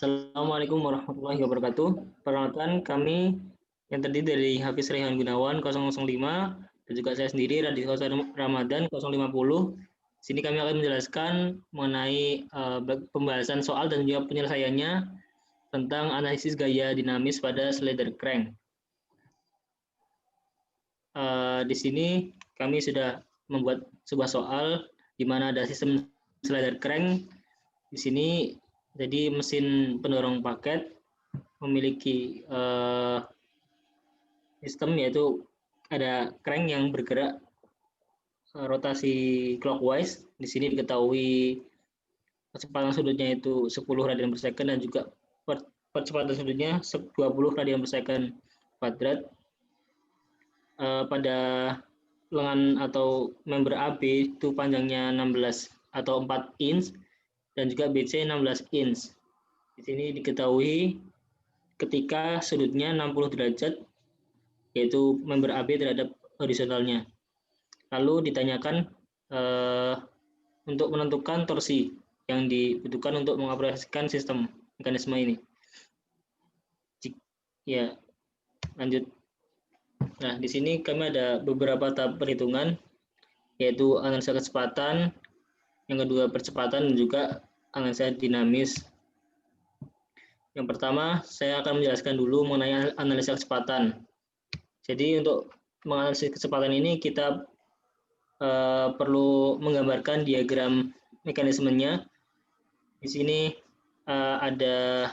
Assalamualaikum warahmatullahi wabarakatuh. Perkenalkan kami yang terdiri dari Hafiz Rehan Gunawan 005 dan juga saya sendiri Raditya Ramadan 050. Sini kami akan menjelaskan mengenai pembahasan soal dan juga penyelesaiannya tentang analisis gaya dinamis pada slider crank. Di sini kami sudah membuat sebuah soal di mana ada sistem slider crank. Di sini jadi mesin pendorong paket memiliki sistem yaitu ada crank yang bergerak rotasi clockwise. Di sini diketahui kecepatan sudutnya itu 10 radian per second dan juga percepatan sudutnya 20 radian per second kuadrat. Pada lengan atau member AB itu panjangnya 16 atau 4 inch dan juga BC 16 inch. Di sini diketahui ketika sudutnya 60 derajat yaitu member AB terhadap horizontalnya. Lalu ditanyakan untuk menentukan torsi yang dibutuhkan untuk mengoperasikan sistem mekanisme ini. Ya, lanjut. Nah, di sini kami ada beberapa tahap perhitungan, yaitu analisa kecepatan, yang kedua percepatan, dan juga analisa dinamis. Yang pertama, saya akan menjelaskan dulu mengenai analisa kecepatan. Jadi untuk menganalisis kecepatan ini kita perlu menggambarkan diagram mekanismenya. Di sini ada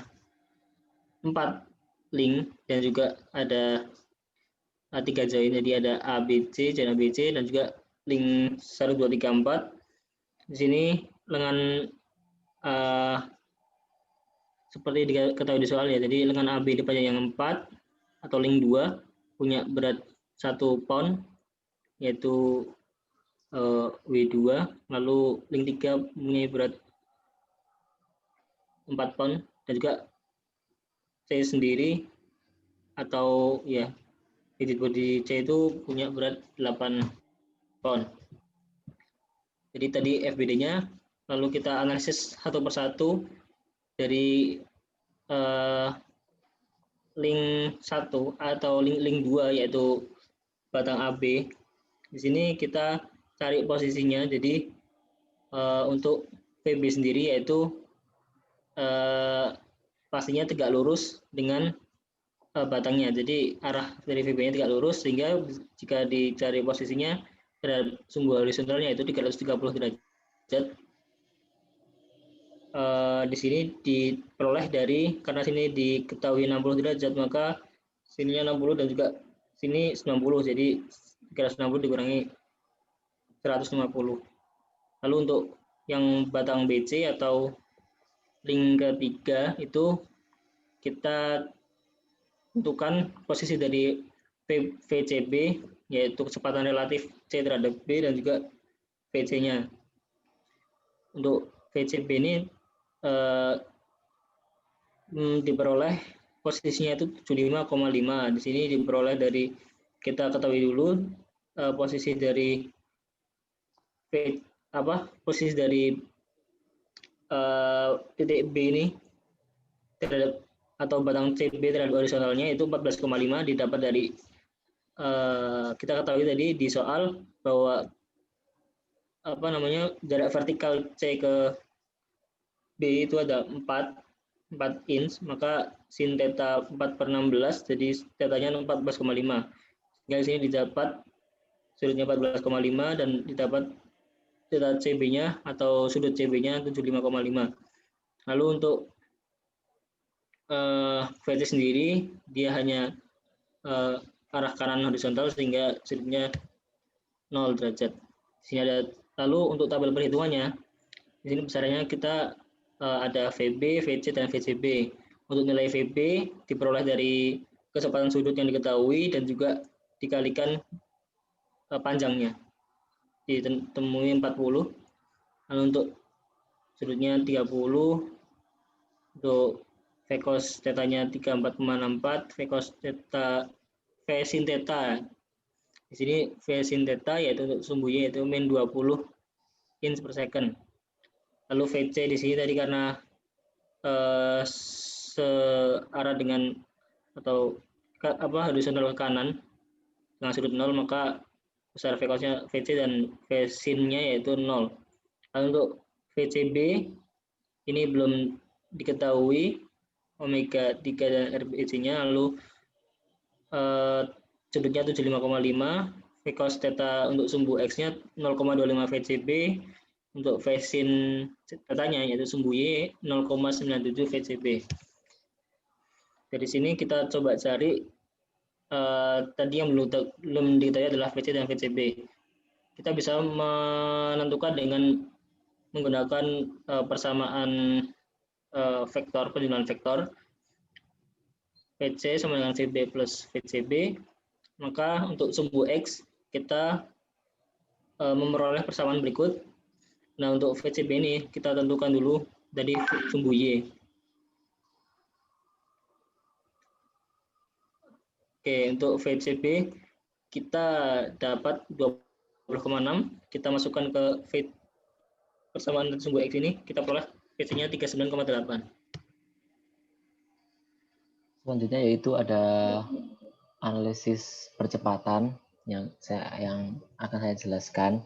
4 link dan juga ada 3 join. Jadi ada ABC, join ABC dan juga link 1, 2, 3, 4. Di sini lengan seperti diketahui di soal ya. Jadi lengan AB di panjang yang 4 atau link 2 punya berat 1 pound yaitu W2, lalu link 3 mempunyai berat 4 pound dan juga C sendiri atau ya rigid body C itu punya berat 8 pound. Jadi tadi FBD-nya, lalu kita analisis satu persatu dari link 1 atau link 2 yaitu batang AB. Di sini kita cari posisinya. Jadi untuk VB sendiri yaitu pastinya tegak lurus dengan batangnya. Jadi arah dari VB-nya tegak lurus sehingga jika dicari posisinya terhadap sumbu horizontalnya itu 330 derajat. Di sini diperoleh dari, karena sini diketahui 60 derajat, maka sininya 60 dan juga sini 90, jadi 360 dikurangi 150. Lalu untuk yang batang BC atau link ketiga itu kita tentukan posisi dari VCB yaitu kecepatan relatif C terhadap B dan juga VC-nya. Untuk VCB ini diperoleh posisinya itu 75,5. Di sini diperoleh dari, kita ketahui dulu posisi dari posisi dari titik B ini terhadap atau batang CB terhadap horizontalnya itu 14,5 didapat dari kita ketahui tadi di soal bahwa jarak vertikal C ke B itu ada 4 inch, maka sin theta 4/16, jadi tetanya 14,5. Sehingga di sini didapat sudutnya 14,5 dan didapat theta CB-nya atau sudut CB-nya 75,5. Lalu untuk VC sendiri dia hanya arah kanan horizontal sehingga sudutnya 0 derajat. Sini ada, lalu untuk tabel perhitungannya di sini besarannya kita ada VB, VC dan VCB. Untuk nilai VB diperoleh dari kecepatan sudut yang diketahui dan juga dikalikan panjangnya. Ditemui 40. Lalu untuk sudutnya 30, untuk V cos tetanya 34,64, V cos theta, V sin theta. Di sini V sin theta yaitu untuk sumbu Y yaitu min 20 inch per second. Lalu VC di sini tadi karena searah dengan atau horizontal ke kanan dengan sudut 0, maka besar V cosnya VC dan V sin-nya yaitu 0. Lalu untuk VCB ini belum diketahui omega 3 dan RBC-nya, lalu sudutnya 75,5, V cos theta untuk sumbu X-nya 0,25 VCB, untuk V sin thetanya yaitu sumbu Y 0,97 VCB. Dari sini kita coba cari tadi yang belum diketahui adalah VC dan VCB. Kita bisa menentukan dengan menggunakan persamaan vektor, penjumlahan vektor VC sama dengan VB plus VCB. Maka untuk sumbu X kita memperoleh persamaan berikut. Nah, untuk VCB ini kita tentukan dulu dari sumbu Y. Oke, untuk VCB kita dapat 20,6, kita masukkan ke persamaan sumbu X ini, kita peroleh VC-nya 39,8. Selanjutnya yaitu ada analisis percepatan yang akan saya jelaskan.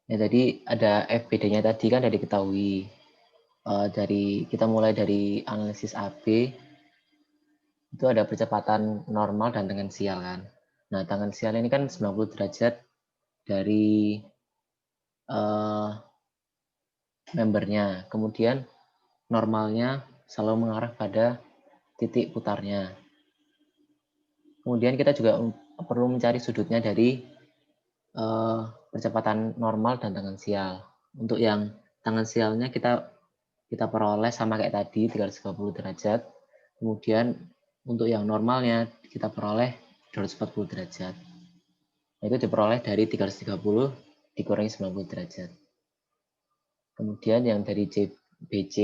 Ya, tadi ada FBD-nya tadi kan sudah diketahui. Kita mulai dari analisis AB, itu ada percepatan normal dan tangensial kan. Nah, tangensial ini kan 90 derajat dari membernya. Kemudian normalnya selalu mengarah pada titik putarnya. Kemudian kita juga perlu mencari sudutnya dari percepatan normal dan tangensial. Untuk yang tangensialnya kita peroleh sama kayak tadi 350 derajat. Kemudian untuk yang normalnya kita peroleh 240 derajat. Itu diperoleh dari 330 dikurangi 90 derajat. Kemudian yang dari BC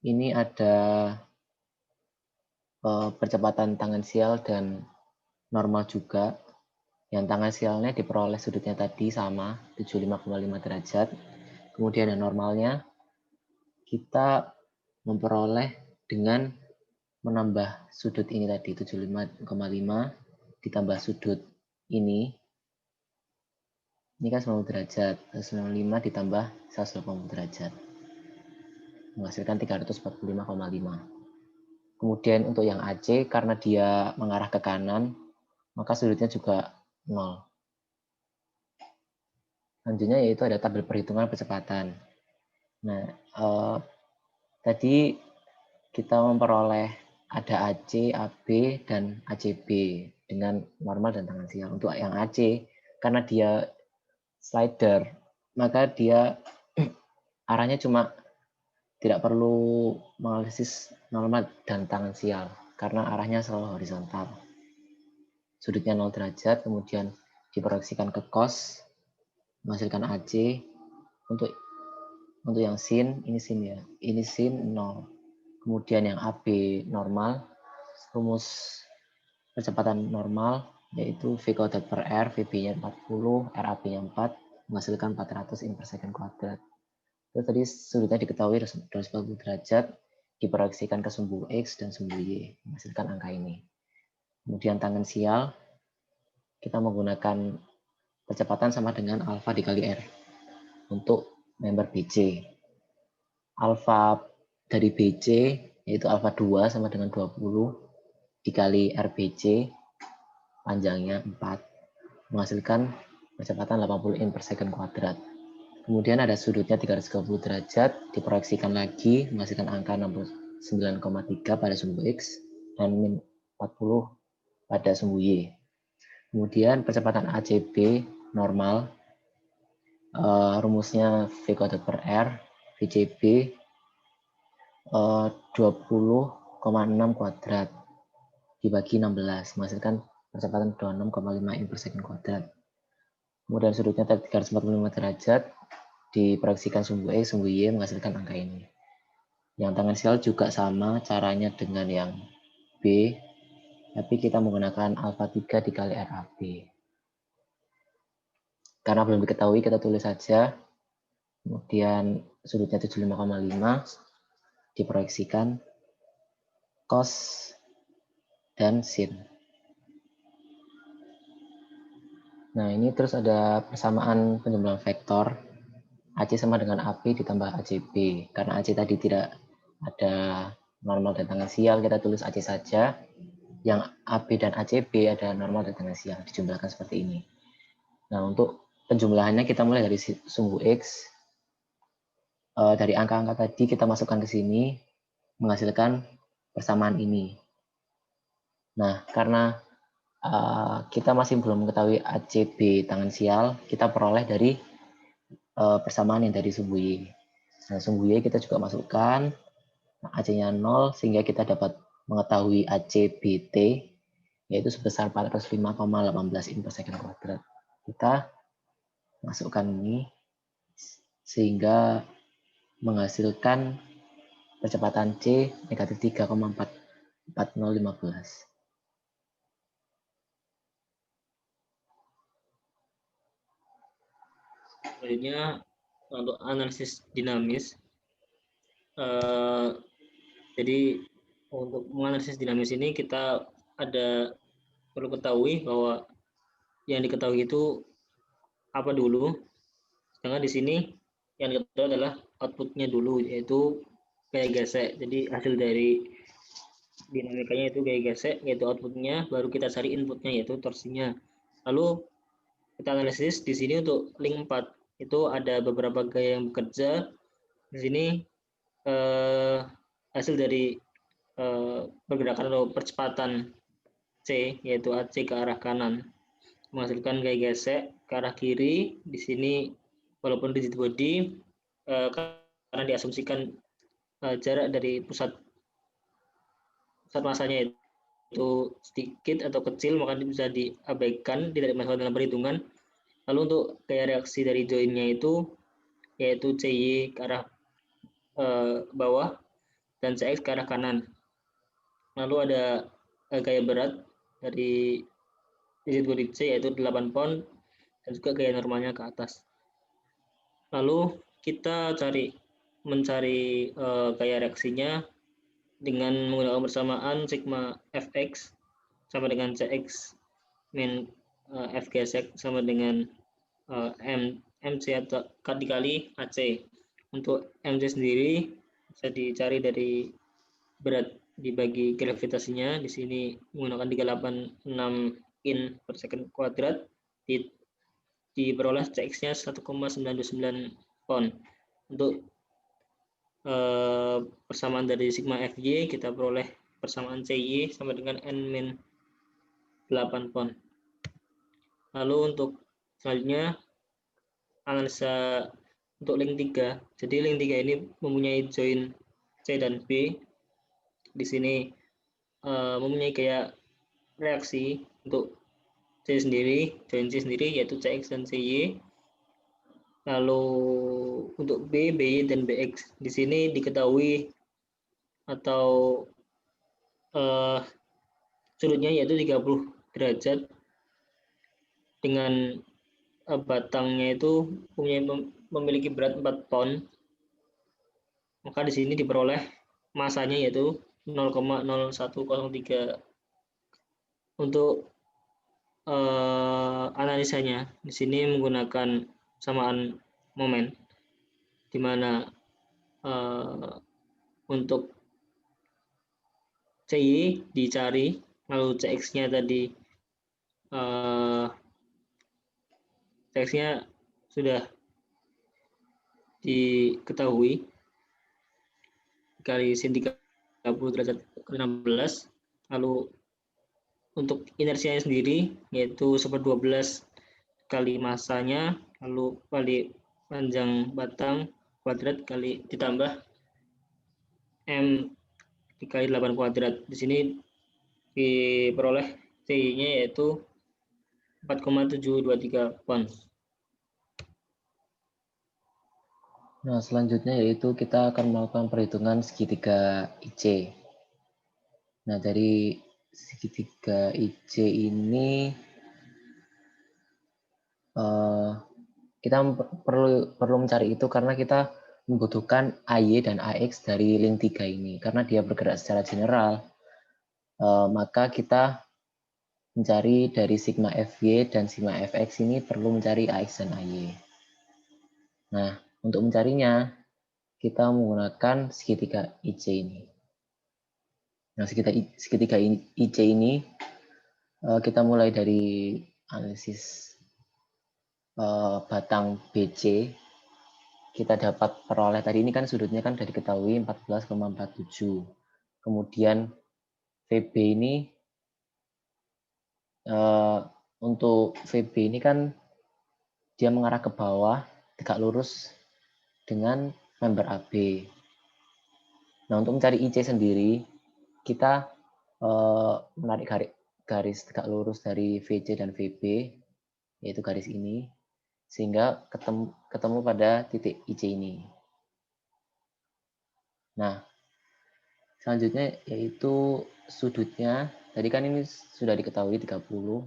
ini ada percepatan tangensial dan normal juga. Yang tangensialnya diperoleh sudutnya tadi sama 75,5 derajat. Kemudian yang normalnya kita memperoleh dengan menambah sudut ini tadi 75,5 ditambah sudut ini kan 90 derajat, 95 ditambah 180 derajat menghasilkan 345,5. Kemudian untuk yang AC karena dia mengarah ke kanan maka sudutnya juga 0. Selanjutnya yaitu ada tabel perhitungan percepatan. Nah, tadi kita memperoleh ada AC, AB, dan ACB dengan normal dan tangensial. Untuk yang AC, karena dia slider, maka dia arahnya cuma tidak perlu menganalisis normal dan tangensial, karena arahnya selalu horizontal. Sudutnya 0 derajat, kemudian diproyeksikan ke cos, menghasilkan AC. Untuk yang sin, ini sin ya, ini sin 0. Kemudian yang AB normal, rumus percepatan normal yaitu V kuadrat per R, VB-nya 40, RAB-nya 4, menghasilkan 400 in per second kuadrat. Itu tadi sudutnya diketahui 240 derajat, diproyeksikan ke sumbu X dan sumbu Y, menghasilkan angka ini. Kemudian tangensial, kita menggunakan percepatan sama dengan alfa dikali R untuk member BC. Alfa dari BC yaitu alfa 2 sama dengan 20 dikali RBC panjangnya 4 menghasilkan percepatan 80 in per second kuadrat. Kemudian ada sudutnya 330 derajat diproyeksikan lagi menghasilkan angka 69,3 pada sumbu X dan min 40 pada sumbu Y. Kemudian percepatan ACB normal rumusnya V kuadrat per R VCB 20,6 kuadrat dibagi 16 menghasilkan percepatan 26,5 in per second kuadrat. Kemudian sudutnya 345 derajat diproyeksikan sumbu X, sumbu Y menghasilkan angka ini. Yang tangensial juga sama caranya dengan yang B, tapi kita menggunakan alfa 3 dikali RAB. Karena belum diketahui kita tulis saja. Kemudian sudutnya 75,5, diproyeksikan cos dan sin. Nah, ini terus ada persamaan penjumlahan vektor AC sama dengan AP ditambah ACB. Karena AC tadi tidak ada normal dan tangensial, kita tulis AC saja. Yang AB dan ACB ada normal dan tangensial, dijumlahkan seperti ini. Nah, untuk penjumlahannya kita mulai dari sumbu X. Dari angka-angka tadi kita masukkan ke sini, menghasilkan persamaan ini. Nah, karena kita masih belum mengetahui ACB tangensial, kita peroleh dari persamaan yang dari sumbu Y. Nah, sumbu Y kita juga masukkan, nah, AC-nya 0, sehingga kita dapat mengetahui ACBT, yaitu sebesar 405,18 in per second kuadrat. Kita masukkan ini, sehingga menghasilkan percepatan C negatif 3,44015. Selanjutnya untuk analisis dinamis. Jadi untuk menganalisis dinamis ini kita perlu ketahui bahwa yang diketahui itu apa dulu. Sedangkan di sini yang diketahui adalah outputnya dulu, yaitu gaya gesek. Jadi hasil dari dinamikanya itu gaya gesek, yaitu outputnya, baru kita cari inputnya, yaitu torsinya. Lalu kita analisis di sini untuk link 4 itu ada beberapa gaya yang bekerja. Di sini hasil dari pergerakan atau percepatan C, yaitu AC ke arah kanan, menghasilkan gaya gesek ke arah kiri. Di sini walaupun rigid body, karena diasumsikan jarak dari pusat masanya itu sedikit atau kecil, maka bisa diabaikan, tidak dimasukkan dalam perhitungan. Lalu untuk gaya reaksi dari joinnya itu, yaitu CY ke arah bawah dan CX ke arah kanan. Lalu ada gaya berat dari rigid body C, yaitu 8 pound, dan juga gaya normalnya ke atas. Lalu kita mencari gaya reaksinya dengan menggunakan persamaan sigma fx sama dengan cx min f gesek sama dengan mc atau dikali ac. Untuk mc sendiri bisa dicari dari berat dibagi gravitasinya. Di sini menggunakan 386 in per second kuadrat, diperoleh cx-nya 1,929 pound. Untuk persamaan dari sigma fy kita peroleh persamaan cy sama dengan n-8 pound. Lalu untuk selanjutnya analisa untuk link 3. Jadi link 3 ini mempunyai join C dan B. Di sini mempunyai gaya reaksi untuk C sendiri, join C sendiri, yaitu CX dan CY. Lalu untuk B, BY, dan BX, di sini diketahui atau sudutnya yaitu 30 derajat dengan batangnya itu memiliki berat 4 pound. Maka di sini diperoleh masanya yaitu 0,0103. Untuk analisanya di sini menggunakan samaan momen, di mana untuk CY dicari, lalu CX-nya tadi CX-nya sudah diketahui kali sin 30 derajat ke 16. Lalu untuk inersianya sendiri yaitu 1/12 kali masanya, lalu kali panjang batang kuadrat kali ditambah M dikali 8 kuadrat. Di sini diperoleh CY-nya yaitu 4,723 pound. Nah, selanjutnya yaitu kita akan melakukan perhitungan segitiga IC. Nah, dari segitiga IC ini kita perlu mencari itu karena kita membutuhkan AY dan AX dari link 3 ini. Karena dia bergerak secara general, maka kita mencari dari sigma FY dan sigma FX ini perlu mencari AX dan AY. Nah, untuk mencarinya, kita menggunakan segitiga IC ini. Nah, segitiga IC ini kita mulai dari analisis batang BC. Kita dapat peroleh tadi ini kan sudutnya kan sudah diketahui 14,47. Kemudian VB ini untuk VB ini kan dia mengarah ke bawah, tegak lurus dengan member AB. Nah, untuk mencari IC sendiri, kita menarik garis tegak lurus dari VC dan VB, yaitu garis ini, sehingga ketemu pada titik IC ini. Nah, selanjutnya yaitu sudutnya, tadi kan ini sudah diketahui 30,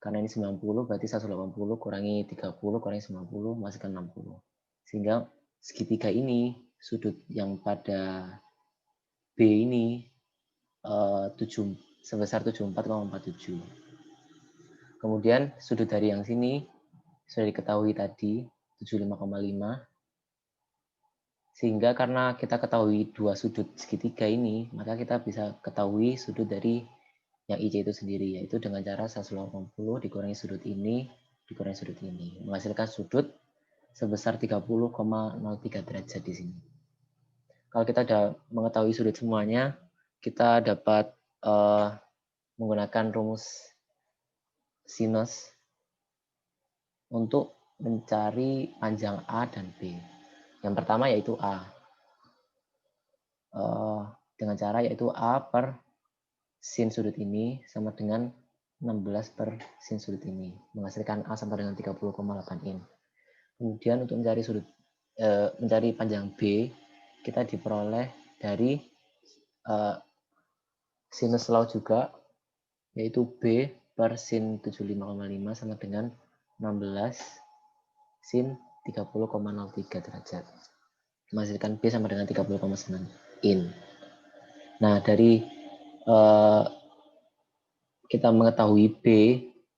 karena ini 90, berarti 180 kurangi 30, kurangi 90, masukkan 60. Sehingga segitiga ini, sudut yang pada B ini sebesar 74,47. Kemudian sudut dari yang sini sudah diketahui tadi 75,5. Sehingga karena kita ketahui dua sudut segitiga ini, maka kita bisa ketahui sudut dari yang IC itu sendiri, yaitu dengan cara 180 dikurangi sudut ini, dikurangi sudut ini, menghasilkan sudut sebesar 30,03 derajat di sini. Kalau kita sudah mengetahui sudut semuanya, kita dapat menggunakan rumus sinus untuk mencari panjang A dan B. Yang pertama yaitu A. Dengan cara yaitu A per sin sudut ini sama dengan 16 per sin sudut ini. Menghasilkan A sama dengan 30,8 in. Kemudian untuk mencari panjang B, kita diperoleh dari sinus law juga, yaitu B per sin 75,5 sama dengan 16 sin 30,03 derajat. Menghasilkan B sama dengan 30,9 in. Nah, dari kita mengetahui B,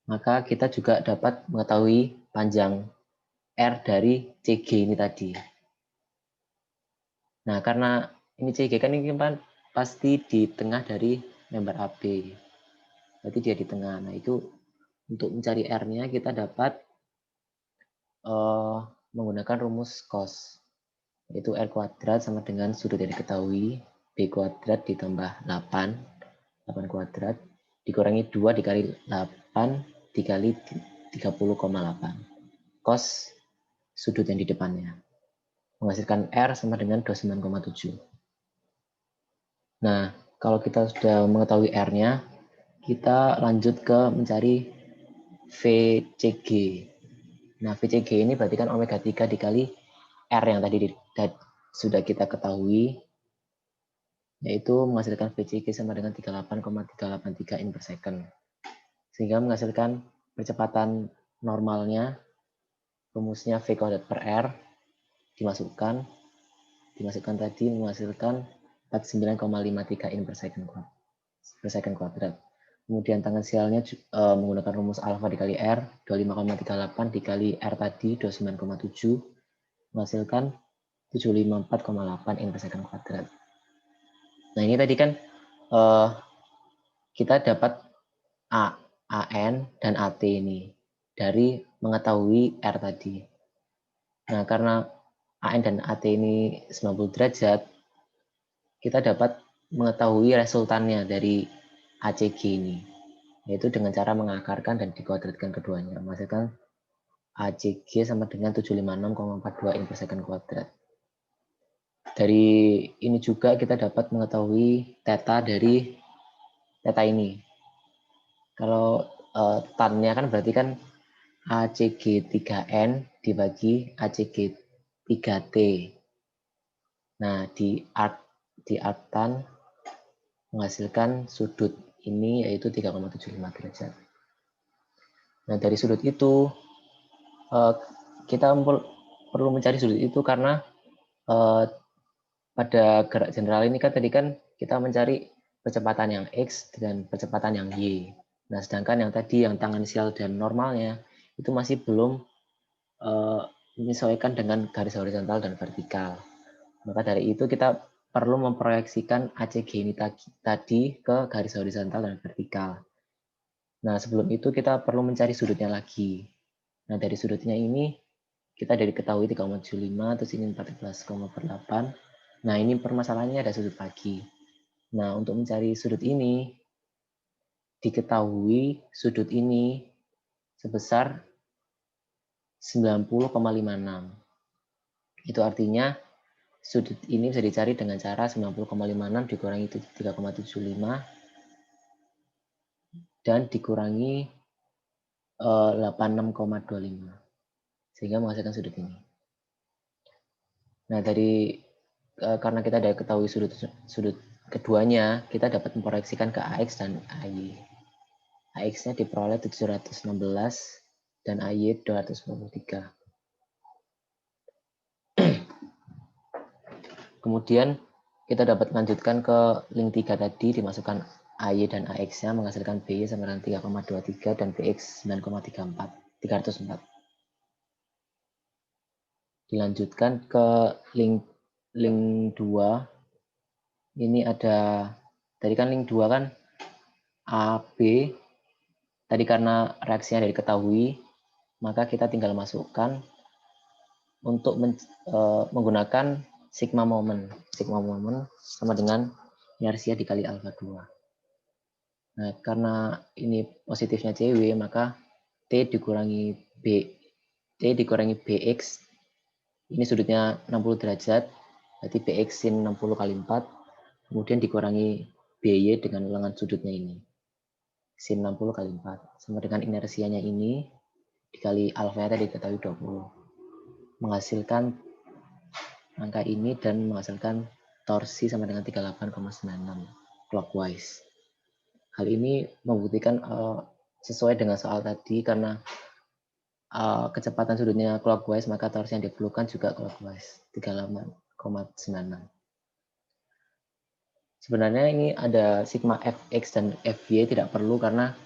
maka kita juga dapat mengetahui panjang R dari CG ini tadi. Nah, karena ini CG kan ini pasti di tengah dari member AB. Berarti dia di tengah. Nah, itu untuk mencari R-nya kita dapat menggunakan rumus cos, yaitu R kuadrat sama dengan sudut yang diketahui, B kuadrat ditambah 8 kuadrat, dikurangi 2 dikali 8 dikali 30,8. Cos sudut yang di depannya. Menghasilkan R sama dengan 29,7. Nah, kalau kita sudah mengetahui R-nya, kita lanjut ke mencari VCG. Nah, VCG ini berarti kan omega 3 dikali R yang tadi sudah kita ketahui, yaitu menghasilkan VCG sama dengan 38,383 in per second. Sehingga menghasilkan percepatan normalnya, rumusnya V kuadrat per R, dimasukkan tadi menghasilkan 49,53 in per second kuadrat. Kemudian tangensialnya menggunakan rumus alfa dikali R, 25,38 dikali R tadi, 29,7, menghasilkan 754,8 in per second kuadrat. Nah, ini tadi kan kita dapat AN dan AT ini dari mengetahui R tadi. Nah, karena AN dan AT ini 90 derajat, kita dapat mengetahui resultannya dari ACG ini, yaitu dengan cara mengakarkan dan dikuadratkan keduanya, menghasilkan ACG sama dengan 756,42 in per second kuadrat. Dari ini juga kita dapat mengetahui theta dari theta ini. Kalau tan-nya kan berarti kan ACG 3N dibagi ACG 3T. Nah, di arc tan menghasilkan sudut ini yaitu 3,75 derajat. Nah, dari sudut itu kita perlu mencari sudut itu karena pada gerak general ini kan tadi kan kita mencari percepatan yang X dan percepatan yang Y. Nah, sedangkan yang tadi yang tangensial dan normalnya itu masih belum menyesuaikan dengan garis horizontal dan vertikal. Maka dari itu kita perlu memproyeksikan ACG ini tadi ke garis horizontal dan vertikal. Nah, sebelum itu kita perlu mencari sudutnya lagi. Nah, dari sudutnya ini kita dari ketahui 3,75, terus ini 14,8. Nah, ini permasalahannya ada sudut lagi. Nah, untuk mencari sudut ini, diketahui sudut ini sebesar 90,56. Itu artinya sudut ini bisa dicari dengan cara 90,56 dikurangi 3,75 dan dikurangi 86,25 sehingga menghasilkan sudut ini. Nah, karena kita sudah ketahui sudut keduanya, kita dapat memproyeksikan ke AX dan AY. AX-nya diperoleh 716 dan AY 243. Kemudian kita dapat melanjutkan ke link 3 tadi, dimasukkan AY dan AX-nya menghasilkan BY sama dengan 3,23 dan BX 9,304. Dilanjutkan ke link 2. Ini ada, tadi kan link 2 kan AB, tadi karena reaksinya dari ketahui, maka kita tinggal masukkan untuk menggunakan sigma moment. Sigma moment sama dengan inersia dikali alfa 2. Nah, karena ini positifnya CW, maka T dikurangi BX, ini sudutnya 60 derajat, berarti BX sin 60 kali 4, kemudian dikurangi BY dengan ulangan sudutnya ini, sin 60 kali 4, sama dengan inersianya ini, dikali alfa-nya tadi diketahui 20. Menghasilkan angka ini dan menghasilkan torsi sama dengan 38,96 clockwise. Hal ini membuktikan sesuai dengan soal tadi karena kecepatan sudutnya clockwise, maka torsi yang diperlukan juga clockwise, 38,96. Sebenarnya ini ada sigma Fx dan Fy tidak perlu karena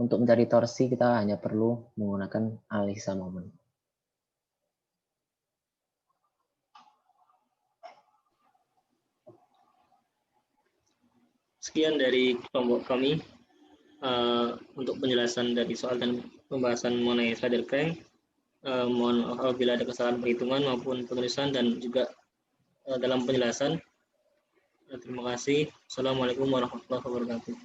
untuk mencari torsi kita hanya perlu menggunakan analisa moment. Sekian dari kelompok kami untuk penjelasan dari soal dan pembahasan mengenai slider crank. Mohon maaf apabila ada kesalahan perhitungan maupun penulisan dan juga dalam penjelasan. Terima kasih. Assalamualaikum warahmatullahi wabarakatuh.